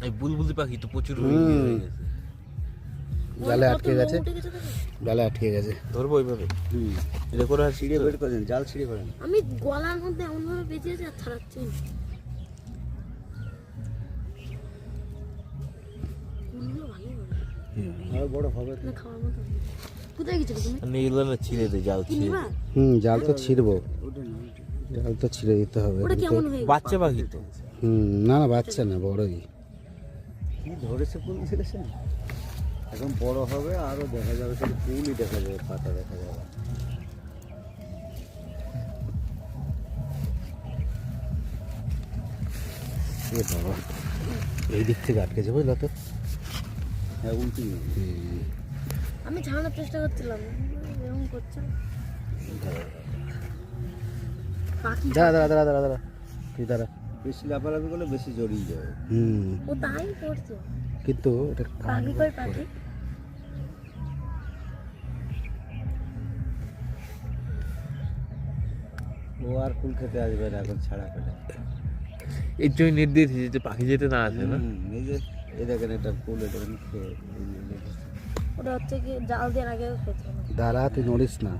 এই বুলবুলি পাখি তো প্রচুর হয়ে গেছে। জালে আটকে গেছে, জালে আটকে গেছে। ধরবো ওইভাবে। এটা করে আর ছিঁড়ে বের করেন, জাল ছিঁড়ে করেন। আমি গলার মধ্যে এমনভাবে বেঁচে আছে আর ছাড়াচ্ছি না। কোনগুলো ভালো হবে? আরো বড় হবে না খাওয়ার মতো। কোথায় গেছিলে তুমি? আমি এগুলো না ছিঁড়ে দে, জাল ছিঁড়ে কিনবা? জাল তো ছিঁড়বো, ওটা না, ওটা জাল তো ছিঁড়ে দিতে হবে। ওটা কেমন হয়ে গেছে? বাচ্চা পাখি তো। না না, বাচ্চা না, বড়ই। কি ধরেছে ফুল ছেড়েছে, এখন বড় হবে আরো দেখা যাবে, শুধু ফুলই দেখা যাবে, পাতা দেখা যাবে। এ বাবা, এই দিক থেকে আটকেছে, বুঝলো তো? হ্যাঁ উল্টি আমি ছাড়ানোর চেষ্টা করছিলাম, এরকম করছে না। পাখি দাঁড়া দাঁড়া দাঁড়া দাঁড়া দাঁড়া, তুই দাঁড়া। বেশি লাফালাফি করলে বেশি জড়িয়ে যাবে। ও তাই করছে। কিন্তু এটা পাখি কই পাখি? ও আর ফুল খেতে আসবে না এখন ছাড়া পেলে। এর জন্য নেট দিয়ে দিয়েছে যে পাখি যেতে না আসে না। এই যে এই দেখেন এটা ফুল, এটা খেয়ে ওটা হচ্ছে কি জাল দেওয়ার আগে খেতে হবে। দাঁড়া, তুই নড়িস না।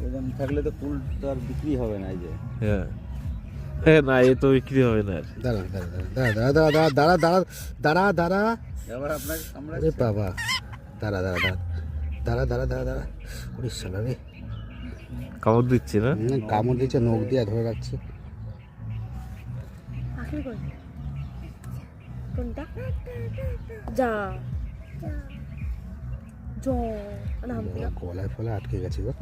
এরকম থাকলে তো ফুল তো আর বিক্রি হবে না। এই যে হ্যাঁ হ্যাঁ, না এ তো বিক্রি হবে না আর। দাঁড়া দাঁড়া দাঁড়া দাঁড়া দাঁড়া দাঁড়া দাঁড়া দাঁড়া দাঁড়া। এবার আপনাকে আমরা আরে বাবা, দাঁড়া দাঁড়া দাঁড়া দাঁড়া দাঁড়া দাঁড়া দাঁড়া। ওরে শালা রে, কামড় দিচ্ছে না। কামড় দিচ্ছে, নখ দিয়ে ধরে রাখছে। পাখির কই? কোনটা? যা জ নাম দিলা। গলায় ফলে আটকে গেছে গো।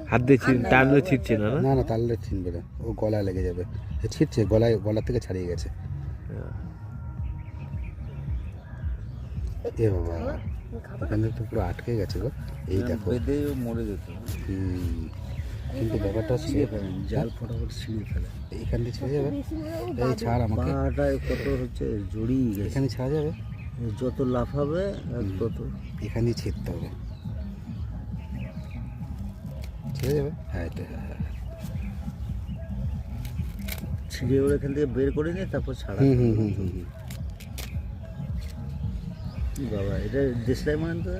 হাত দিয়ে টানলে ছিটছে না। না না, তাহলে ছিনবে না, ও গলায় লেগে যাবে। ছিটছে, গলায়, গলা থেকে ছাড়িয়ে গেছে। এ বাবা, এখানে তো পুরো আটকে গেছে গো। এই দেখো, বেঁধে মরে যেত। কিন্তু ব্যাপারটা হচ্ছে ছিঁড়ে ফেলেন, জাল ফটাফট ছিঁড়ে ফেলে। এইখান দিয়ে ছেড়ে যাবে। এই ছাড় আমাকে, পাহাড়টায় কত হচ্ছে জড়িয়ে গেছে। এখানে ছাড়া যাবে, যত লাফাবে আর তত এখানেই ছিঁড়তে হবে। ছেড়ে যাবে, হ্যাঁ এটা, হ্যাঁ হ্যাঁ। ছিঁড়ে ওর এখান থেকে বের করে নিয়ে তারপর ছাড়া। কি বাবা, এটা দেশলাই মানে তো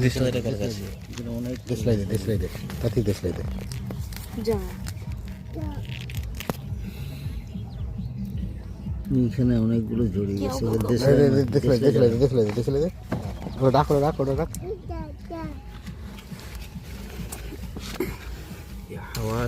ডিসলাইটা কার কাছে? এখানে অনেক দেশলাই দে, দেশলাই দে, তাতেই দেশলাই দে। যা এখানে অনেকগুলো জড়িয়ে গেছে। দেশলাই দে, দেশলাই দে, দেশলাই দে, দেশলাই দে, দেশলাই দে। ওটা রাখ, ওটা রাখ, ওটা রাখ। হাওয়া